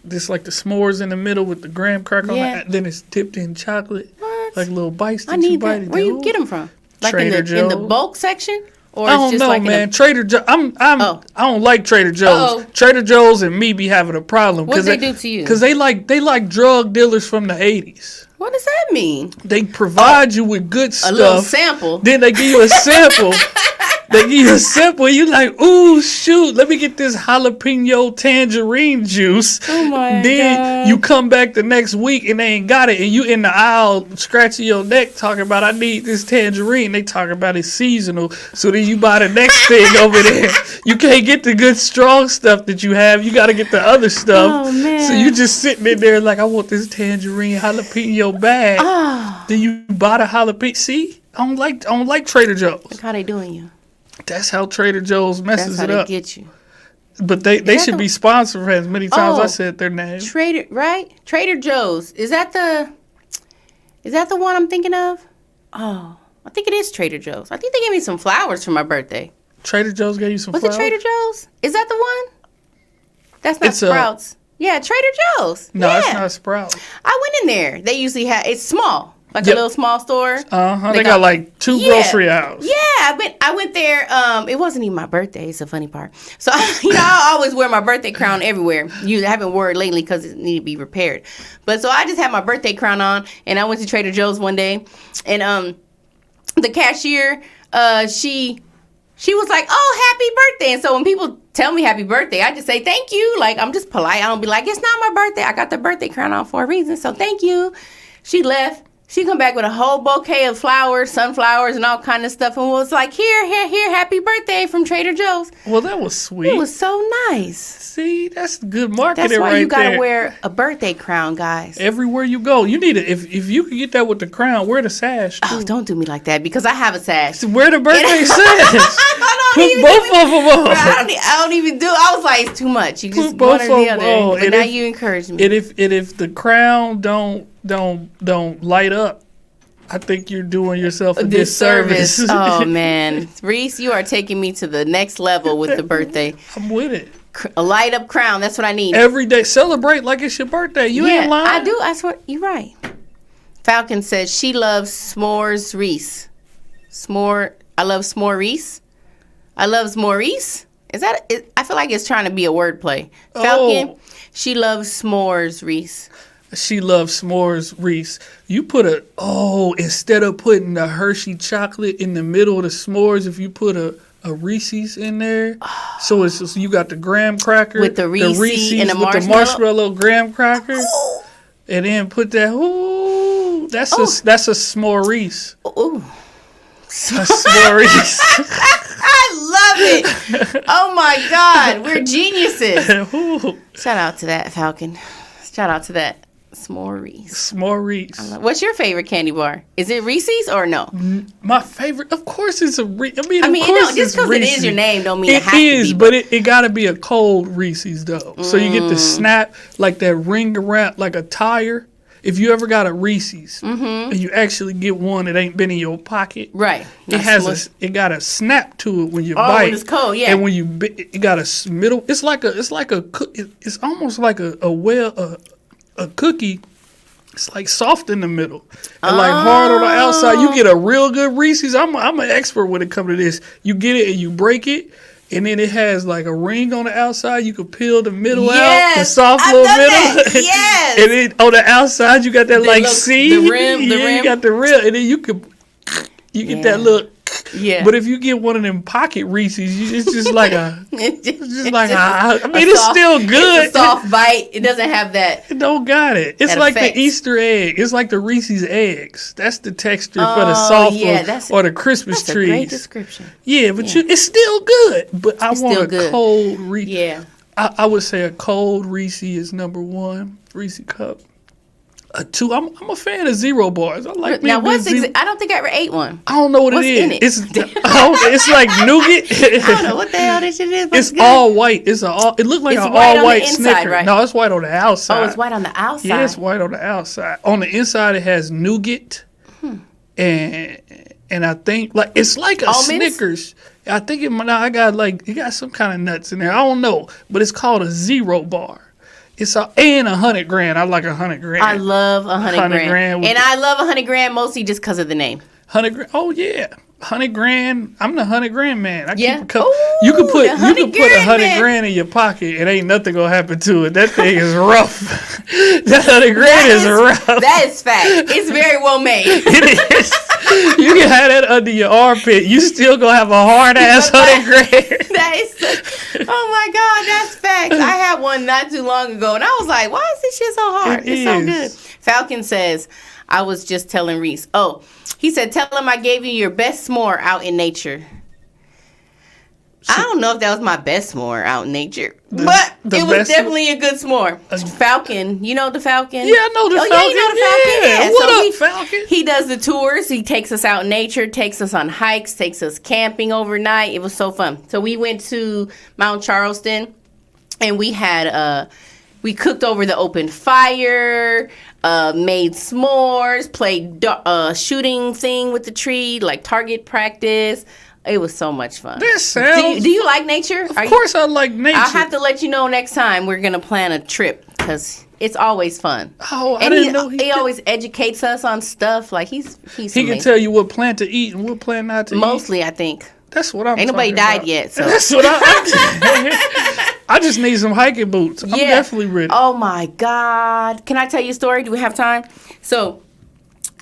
C: This like the s'mores in the middle with the graham cracker on it. Then it's dipped in chocolate.
B: What?
C: Like little bites that
B: I need
C: you bite.
B: that. Where you get them from? Like
C: Trader Joe.
B: In the bulk section? Or
C: I don't
B: it's just
C: know,
B: like
C: man. Trader Joe. I don't like Trader Joe's.
B: Uh-oh.
C: Trader Joe's and me be having a problem.
B: What they do to you?
C: Because they like drug dealers from the 80s.
B: What does that mean?
C: They provide you with good stuff.
B: A little sample.
C: Then they give you a sample. They give you a sample. You like, ooh, shoot, let me get this jalapeno tangerine juice.
B: Oh my
C: Then you come back the next week and they ain't got it, and you in the aisle scratching your neck talking about, I need this tangerine. They talking about it's seasonal. So then you buy the next thing over there. You can't get the good strong stuff that you have. You got to get the other stuff.
B: Oh man.
C: So you just sitting in there like, I want this tangerine jalapeno bag.
B: Oh.
C: Then you buy the jalapeno. See, I don't like Trader Joe's.
B: Look how they doing you.
C: That's how Trader Joe's messes
B: That's
C: it
B: how
C: up.
B: they get you.
C: But they should be sponsored for as many times I said their name.
B: Trader Joe's. Is that the one I'm thinking of? Oh, I think it is Trader Joe's. I think they gave me some flowers for my birthday.
C: Trader Joe's gave you some flowers?
B: Was it Trader Joe's? Is that the one? That's not Sprouts. Yeah, Trader Joe's.
C: No,
B: yeah.
C: it's not Sprouts.
B: I went in there. They usually have, it's small. Like a little small store.
C: They got like 2 grocery aisles.
B: Yeah, I went there. It wasn't even my birthday. It's the funny part. So, I always wear my birthday crown everywhere. I haven't worn it lately because it needed to be repaired. But so I just had my birthday crown on, and I went to Trader Joe's one day, and the cashier, she was like, "Oh, happy birthday!" And so when people tell me happy birthday, I just say thank you. Like, I'm just polite. I don't be like, "It's not my birthday. I got the birthday crown on for a reason, so thank you." She left. She come back with a whole bouquet of flowers, sunflowers, and all kind of stuff, and was like, here, happy birthday from Trader Joe's.
C: Well, that was sweet.
B: It was so nice.
C: See, that's good marketing right there.
B: That's why you gotta wear a birthday crown, guys.
C: Everywhere you go, you need it. If you can get that with the crown, wear the sash too.
B: Oh, don't do me like that because I have a sash.
C: Wear the birthday sash. Put both of them on.
B: I don't even do. I was like, it's too much. You just
C: both
B: one or the other.
C: on.
B: But now you encourage me.
C: And if the crown don't light up, I think you're doing yourself a disservice.
B: Oh man, Reese, you are taking me to the next level with the birthday.
C: I'm with it.
B: A light up crown. That's what I need.
C: Every day, celebrate like it's your birthday. You ain't lying.
B: I do. I swear, you're right. Falcon says she loves s'mores Reese. I love s'more Reese. I love s'more Reese. Is that? I feel like it's trying to be a wordplay. Falcon, she loves s'mores Reese.
C: She loves s'mores Reese. You put instead of putting the Hershey chocolate in the middle of the s'mores, if you put a Reese's in there, so it's just, you got the graham cracker
B: with the Reese's and the
C: with marshmallow graham cracker, and then put that. Ooh, that's a s'more Reese.
B: Ooh,
C: a s'more Reese.
B: I love it. Oh my God, we're geniuses. Shout out to that, Falcon. Shout out to that. S'more Reese.
C: S'more Reese.
B: What's your favorite candy bar? Is it Reese's or no?
C: My favorite, of course, it's a Reese.
B: Just because it is your name don't mean it has
C: is,
B: to be.
C: But it got to be a cold Reese's though. So you get the snap, like that ring around, like a tire. If you ever got a Reese's and you actually get one that ain't been in your pocket,
B: right?
C: It got a snap to it when you bite.
B: When it's cold, yeah.
C: And when you it got a middle. It's almost like a cookie. It's like soft in the middle and like hard on the outside. You get a real good Reese's. I'm an expert when it comes to this. You get it and you break it, and then it has like a ring on the outside. You can peel the middle out, the soft little middle.
B: Yes.
C: And then on the outside you got that seed.
B: The rim.
C: You got the rim, and then you get that little.
B: Yeah.
C: But if you get one of them pocket Reese's, it's just like a. I mean,
B: it's
C: still good.
B: It's a soft bite. It doesn't have that.
C: It don't got it. It's
B: that
C: like
B: effect.
C: the Easter egg. It's like the Reese's eggs. That's the texture for the soft or the Christmas
B: that's
C: trees.
B: A great description.
C: Yeah, but it's still good. But I want a cold Reese.
B: Yeah.
C: I would say a cold Reese is number one. Reese cup. Two. I'm a fan of zero bars. I like
B: now. I don't think I ever ate one.
C: I don't know what it is.
B: In it?
C: It's like nougat.
B: I don't know what the hell this shit is.
C: It's all white. It looked like an all white Snicker.
B: Right?
C: No, it's white on the outside.
B: Oh, it's white on the outside.
C: Yeah, it's white on the outside. On the inside, it has nougat, and I think it's like a
B: almonds?
C: Snickers. I think it got some kind of nuts in there. I don't know, but it's called a zero bar. It's and 100 grand. I like 100 grand.
B: I love 100 grand. And I love 100 grand mostly just because of the name.
C: 100 grand. Oh yeah, 100 grand. I'm the 100 grand man.
B: Yeah.
C: You could put 100
B: man.
C: grand in your pocket and ain't nothing gonna happen to it. That thing is rough. That 100 grand is rough.
B: That is fact. It's very well made.
C: It is. You can have that under your armpit. You still gonna have a hard ass 100 grand.
B: That is. Oh my God, that's facts. I had one not too long ago, and I was like, "Why is this shit so hard? It's so good." Falcon says, "I was just telling Reese. Oh, he said, tell him I gave you your best s'more out in nature." I don't know if that was my best s'more out in nature, but it was definitely a good s'more. Falcon, you know the Falcon?
C: Yeah, I know the Falcon.
B: Yeah, you know the Falcon?
C: Yeah. What up, Falcon?
B: He does the tours. He takes us out in nature, takes us on hikes, takes us camping overnight. It was so fun. So we went to Mount Charleston, and we had we cooked over the open fire, made s'mores, played shooting thing with the tree, like target practice. It was so much fun.
C: This sounds...
B: Do you like nature?
C: Of course I like nature.
B: I'll have to let you know next time we're going to plan a trip because it's always fun.
C: Oh, I didn't know
B: he always educates us on stuff. Like he's
C: He can tell you what plant to eat and what plant not to eat.
B: Mostly, I think.
C: That's what I'm
B: Ain't nobody
C: died
B: about. Yet, so.
C: That's what I just need some hiking boots. I'm definitely ready.
B: Oh, my God. Can I tell you a story? Do we have time? So,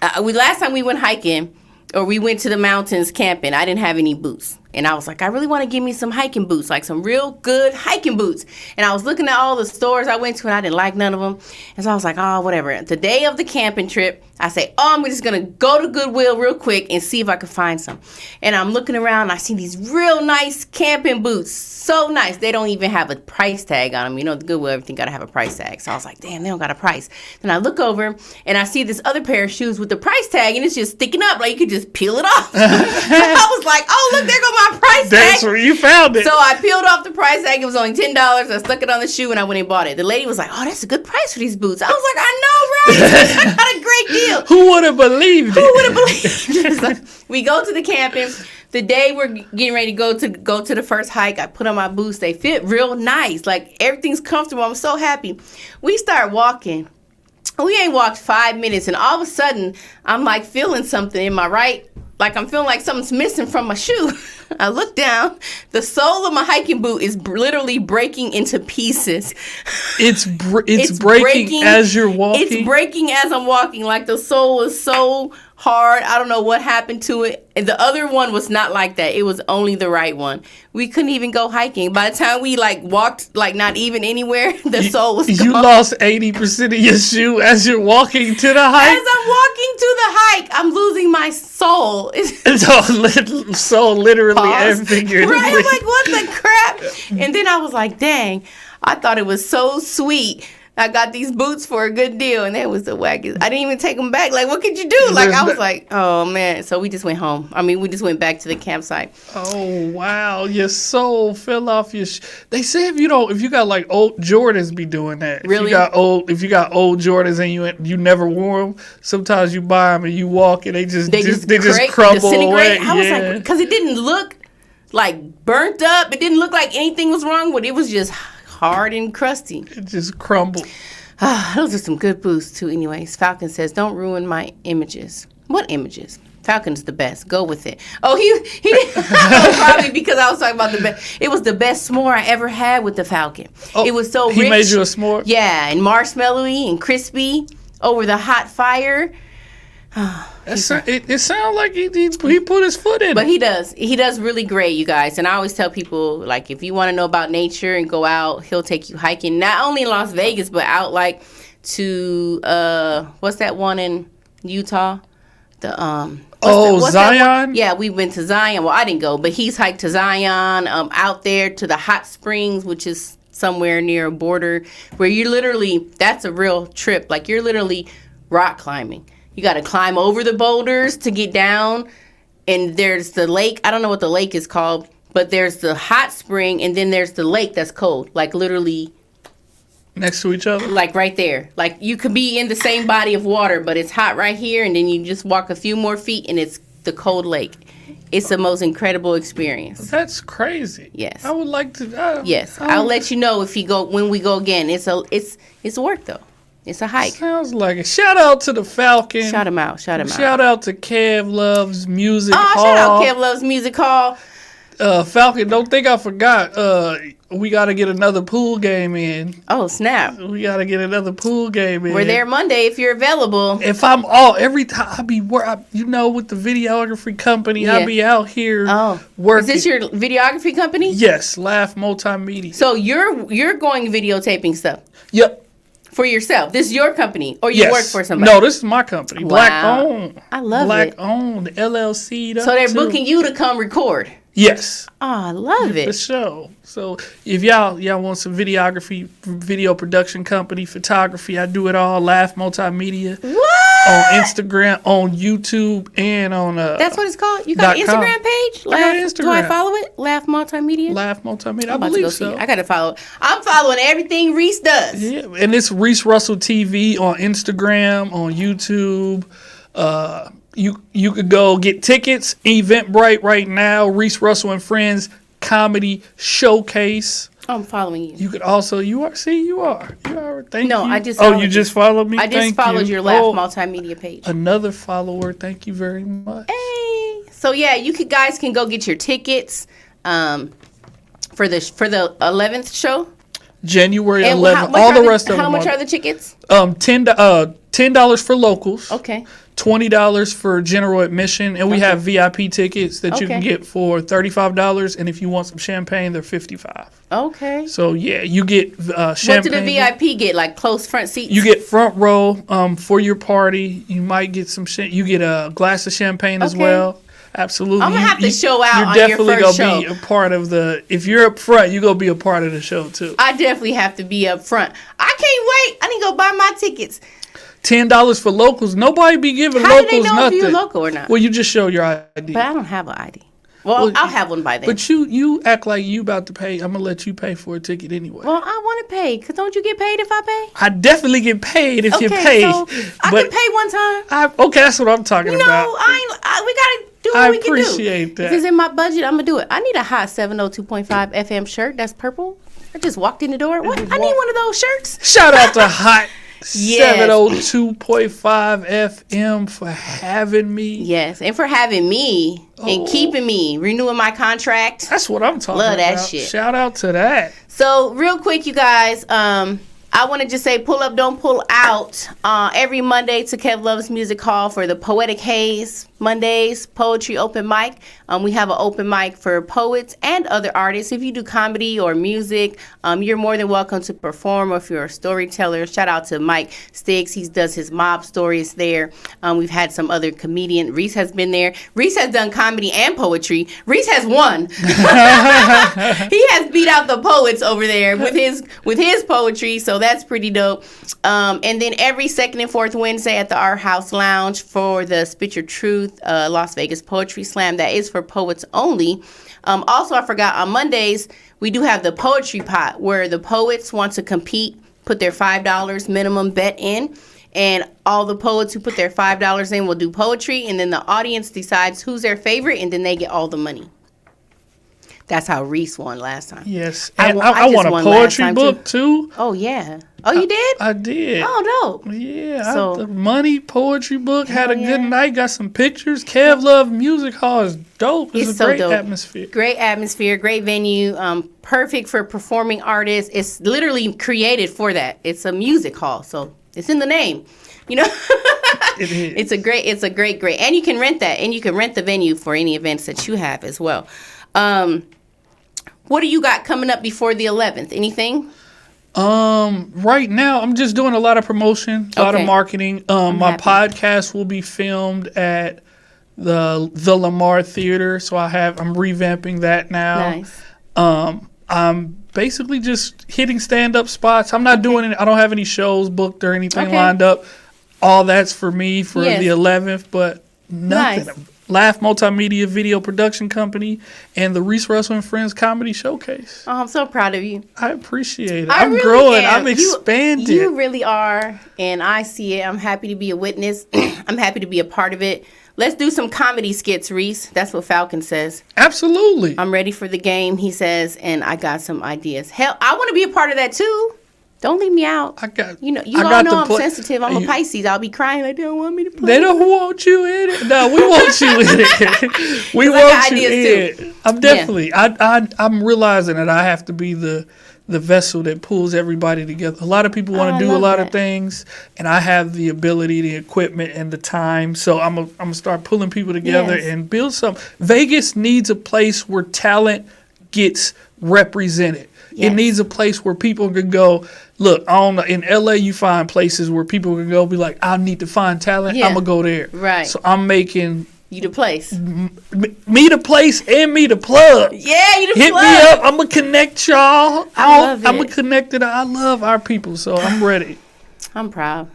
B: last time we went hiking, or we went to the mountains camping, I didn't have any boots. And I was like, I really want to give me some hiking boots, like some real good hiking boots. And I was looking at all the stores I went to, and I didn't like none of them. And so I was like, oh, whatever. The day of the camping trip, I say, I'm just going to go to Goodwill real quick and see if I can find some. And I'm looking around, and I see these real nice camping boots. So nice. They don't even have a price tag on them. You know, the Goodwill, everything got to have a price tag. So I was like, damn, they don't got a price. Then I look over, and I see this other pair of shoes with the price tag, and it's just sticking up. Like, you could just peel it off. I was like, oh, look, there goes my price tag.
C: That's where you found it.
B: So I peeled off the price tag. It was only $10. I stuck it on the shoe, and I went and bought it. The lady was like, oh, that's a good price for these boots. I was like, I know, right? I got a great deal.
C: Who would have believed it?
B: Who would have believed it? Like, we go to the camping. The day we're getting ready to go to the first hike, I put on my boots. They fit real nice. Like, everything's comfortable. I'm so happy. We start walking. We ain't walked 5 minutes, and all of a sudden, I'm like feeling something in my right. Like, I'm feeling like something's missing from my shoe. I look down. The sole of my hiking boot is literally breaking into pieces.
C: It's breaking as you're walking?
B: It's breaking as I'm walking. Like, the sole is so hard. I don't know what happened to it. And the other one was not like that. It was only the right one. We couldn't even go hiking. By the time we walked not even anywhere, the sole was gone.
C: You lost 80% of your shoe as you're walking to the hike?
B: As I'm walking to the hike, I'm losing my soul.
C: So literally and figuratively.
B: Right? I'm like, what the crap? And then I was like, dang, I thought it was so sweet. I got these boots for a good deal, and that was the wackest. I didn't even take them back. Like, what could you do? Like, I was like, oh, man. So we just went home. I mean, we just went back to the campsite.
C: Oh, wow. Your soul fell off your... They say if you got, like, old Jordans be doing that.
B: Really?
C: If you got old Jordans and you never wore them, sometimes you buy them and you walk and they just crumble away.
B: I was like, because it didn't look, like, burnt up. It didn't look like anything was wrong with it. It was just hard and crusty.
C: It just crumbled.
B: Those are some good boots too. Anyways, Falcon says, don't ruin my images. What images? Falcon's the best. Go with it. Oh, he probably because I was talking about the best. It was the best s'more I ever had with the Falcon. Oh, it was so rich.
C: He made you a s'more?
B: Yeah, and marshmallowy and crispy over the hot fire.
C: It sounds like he put his foot in
B: But
C: it.
B: he does really great, you guys. And I always tell people, like, if you want to know about nature and go out, he'll take you hiking, not only in Las Vegas, but out like to what's that one in Utah? What's that
C: Zion?
B: one? Yeah, we went to Zion. Well, I didn't go, but he's hiked to Zion, out there to the hot springs, which is somewhere near a border where you're literally, that's a real trip. Like, you're literally rock climbing. You got to climb over the boulders to get down. And there's the lake. I don't know what the lake is called, but there's the hot spring, and then there's the lake that's cold. Like, literally
C: Next to each other.
B: like right there. Like, you could be in the same body of water, but it's hot right here, and then you just walk a few more feet, and it's the cold lake. It's the most incredible experience.
C: That's crazy.
B: Yes.
C: I would like to.
B: Yes, I'll let you know if when we go again. It's work though. It's a hike.
C: Sounds like it. Shout out to the Falcon.
B: Shout him out.
C: Shout out to Kev Loves Music Hall.
B: Shout out Kev Loves Music Hall.
C: Falcon, don't think I forgot. We got to get another pool game in.
B: Oh, snap.
C: We got to get another pool game in.
B: We're there Monday if you're available.
C: If I'm every time I be with the videography company,
B: Yeah.
C: I be out here
B: Is
C: working.
B: this your videography company?
C: Yes, Laugh Multimedia.
B: So you're going videotaping stuff
C: Yep.
B: for yourself. This is your company, or you work for somebody?
C: No, this is my company. Black owned.
B: I love
C: Black
B: it.
C: owned LLC.
B: So they're booking you to come record.
C: Yes.
B: Oh, I love
C: The
B: it.
C: show. So if y'all want some videography, video production company, photography, I do it all. Laugh Multimedia.
B: What?
C: On Instagram, on YouTube, and on
B: That's what it's called? You got an
C: .com.
B: Instagram page?
C: I got Instagram.
B: Do I follow it? Laugh Multimedia?
C: Laugh Multimedia. I
B: I'm about to go
C: believe
B: see
C: so.
B: it. I got to follow. I'm following everything Reese does.
C: Yeah, and it's Reese Russell TV on Instagram, on YouTube. You could go get tickets. Eventbrite right now. Reese Russell and Friends Comedy Showcase.
B: I'm following you.
C: You could also you are. Thank you.
B: I just
C: Oh,
B: followed
C: you just followed me.
B: I just
C: Thank
B: followed
C: you.
B: your Laugh
C: Oh,
B: Multimedia page.
C: another follower. Thank you very much.
B: Hey. So yeah, you guys can go get your tickets for the 11th show.
C: January
B: And
C: 11th. All the rest of them.
B: How much are the tickets?
C: $10 for locals.
B: Okay.
C: $20 for general admission, and we have VIP tickets that you can
B: Okay.
C: get for $35. And if you want some champagne, they're $55.
B: Okay.
C: So yeah, you get
B: What
C: champagne.
B: do the VIP get? Like close front seats?
C: You get front row for your party. You might get you get a glass of champagne as
B: Okay.
C: well. Absolutely.
B: I'm gonna have to show out
C: You're
B: on your
C: definitely
B: first
C: gonna be
B: show.
C: a part of the. If you're up front, you're gonna be a part of the show too.
B: I definitely have to be up front. I can't wait. I need to go buy my tickets.
C: $10 for locals. Nobody be giving
B: How do
C: locals
B: they know
C: nothing.
B: if you're local or not?
C: Well, you just show your ID.
B: But I don't have an ID. Well, I'll have one by then.
C: But you act like you about to pay. I'm gonna let you pay for a ticket anyway.
B: Well, I want to pay. Cause don't you get paid if I pay?
C: I definitely get paid if you pay.
B: So I
C: but
B: can pay one time.
C: okay, that's what I'm talking
B: No,
C: about.
B: we gotta do what
C: I
B: we can do.
C: appreciate that.
B: If it's in my budget, I'm gonna do it. I need a hot 702.5 FM shirt. That's purple. I just walked in the door. What? I need one of those shirts.
C: Shout out to Hot
B: Yes.
C: 702.5 FM for having me.
B: Yes, and for having me and keeping me, renewing my contract.
C: That's what I'm talking
B: Love
C: about.
B: that shit.
C: Shout out to that.
B: So real quick, you guys, I want to just say pull up, don't pull out. Every Monday to Kev Loves Music Hall for the Poetic Haze Mondays poetry open mic. We have an open mic for poets and other artists. If you do comedy or music, you're more than welcome to perform. Or if you're a storyteller, shout out to Mike Stiggs. He does his mob stories there. We've had some other comedian. Reese has been there. Reese has done comedy and poetry. Reese has won. He has beat out the poets over there with his poetry. So that's pretty dope. And then every second and fourth Wednesday at the Art House Lounge for the Spit Your Truth Las Vegas Poetry Slam. That is for poets only. Also, I forgot, on Mondays, we do have the Poetry Pot where the poets want to compete, put their $5 minimum bet in. And all the poets who put their $5 in will do poetry. And then the audience decides who's their favorite, and then they get all the money. That's how Reese won last time.
C: Yes.
B: I
C: And
B: won-
C: I
B: I just
C: want a
B: won last
C: poetry
B: time,
C: book too.
B: Oh, yeah. Oh, you did?
C: I did.
B: Oh, dope.
C: Yeah,
B: So-
C: the money poetry book had a
B: Hell
C: good
B: yeah.
C: night. Got some pictures. Kev Love Music Hall is dope. It's a
B: so
C: great
B: dope.
C: atmosphere.
B: Great atmosphere, great venue, perfect for performing artists. It's literally created for that. It's a music hall, so it's in the name, you know.
C: It is.
B: It's a great, and you can rent that, and you can rent the venue for any events that you have as well. What do you got coming up before the 11th? Anything?
C: Right now I'm just doing a lot of promotion, a lot of marketing. My podcast will be filmed at the Lamar Theater, so I'm revamping that now.
B: Nice.
C: I'm basically just hitting stand-up spots. I'm not doing it. I don't have any shows booked or anything lined up. All that's for me for the 11th, but nothing.
B: Nice.
C: Laugh Multimedia Video Production Company and the Reese Russell and Friends Comedy Showcase.
B: Oh, I'm so proud of you.
C: I appreciate it.
B: I'm
C: really growing. I'm expanding.
B: You really are, and I see it. I'm happy to be a witness. I'm happy to be a part of it. Let's do some comedy skits, Reese. That's what Falcon says.
C: Absolutely.
B: I'm ready for the game, he says, and I got some ideas. Hell, I want to be a part of that too. Don't leave me out. You all know I'm sensitive. I'm a Pisces. I'll be crying like they don't want me to play.
C: They don't want you in it. No, we want you in it. We want you in it. I'm definitely. I'm realizing that I have to be the vessel that pulls everybody together. A lot of people want to do a lot of things, and I have the ability, the equipment, and the time. So I'm gonna start pulling people together and build something. Vegas needs a place where talent gets represented. Yes. It needs a place where people can go. Look, in LA, you find places where people can go be like, I need to find talent. I'm going to go there.
B: Right.
C: So I'm making
B: you the place.
C: Me the place and me the plug.
B: Yeah, you the
C: Hit
B: plug.
C: Hit me up. I'm going to connect y'all.
B: I'm
C: going to connect it. I love our people, so I'm ready.
B: I'm proud.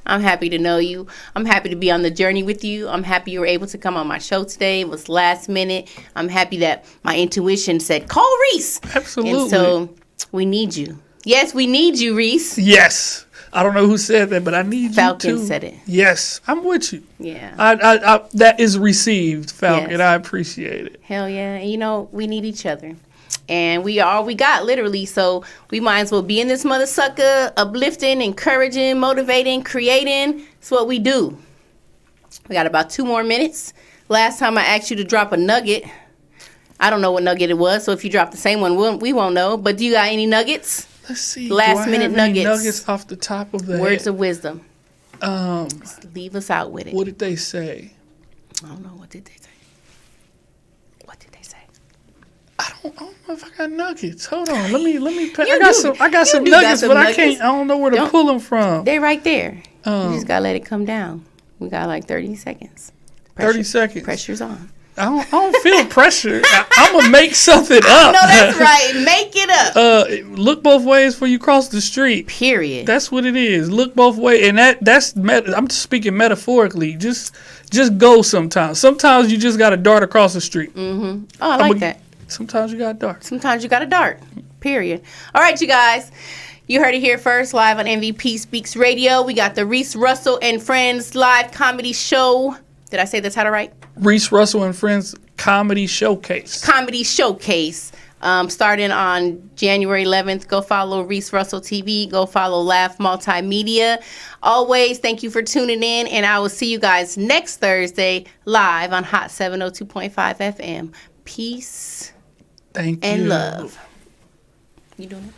B: I'm happy to know you. I'm happy to be on the journey with you. I'm happy you were able to come on my show today. It was last minute. I'm happy that my intuition said, call Reese.
C: Absolutely.
B: And so we need you. Yes, we need you, Reese.
C: Yes. I don't know who said that, but I need
B: Falcon
C: you too.
B: said it.
C: Yes. I'm with you.
B: Yeah.
C: I that is received, Falcon.
B: Yes.
C: I appreciate it.
B: Hell yeah. And we need each other. And we are all we got, literally. So we might as well be in this mother sucker, uplifting, encouraging, motivating, creating. It's what we do. We got about 2 more minutes. Last time I asked you to drop a nugget. I don't know what nugget it was. So if you drop the same one, we won't know. But do you got any nuggets?
C: Let's see.
B: Last minute nuggets.
C: Nuggets off the top of the
B: Words
C: head.
B: of wisdom. Just leave us out with it.
C: What did they say?
B: I don't know. What did they say? What did they say?
C: I don't know if I got nuggets. Hold on. Let me.
B: You
C: I got some nuggets, but I can't. I don't know where to pull them from.
B: They're right there. You just gotta let it come down. We got like 30 seconds.
C: 30 seconds.
B: Pressure's on.
C: I don't feel pressure. I'm gonna make something up.
B: No, that's right. Make it up.
C: Look both ways before you cross the street.
B: Period.
C: That's what it is. Look both ways, and that's. I'm speaking metaphorically. Just go sometimes. Sometimes you just gotta dart across the street.
B: Mm-hmm. Oh, I like that.
C: Sometimes you gotta dart.
B: Sometimes you gotta dart. Period. All right, you guys. You heard it here first, live on MVP Speaks Radio. We got the Reese Russell and Friends live comedy show. Did I say the title right?
C: Reese Russell and Friends Comedy Showcase.
B: Comedy Showcase. Starting on January 11th. Go follow Reese Russell TV. Go follow Laugh Multimedia. Always, thank you for tuning in. And I will see you guys next Thursday live on Hot 702.5 FM. Peace
C: Thank you.
B: and love. You doing it?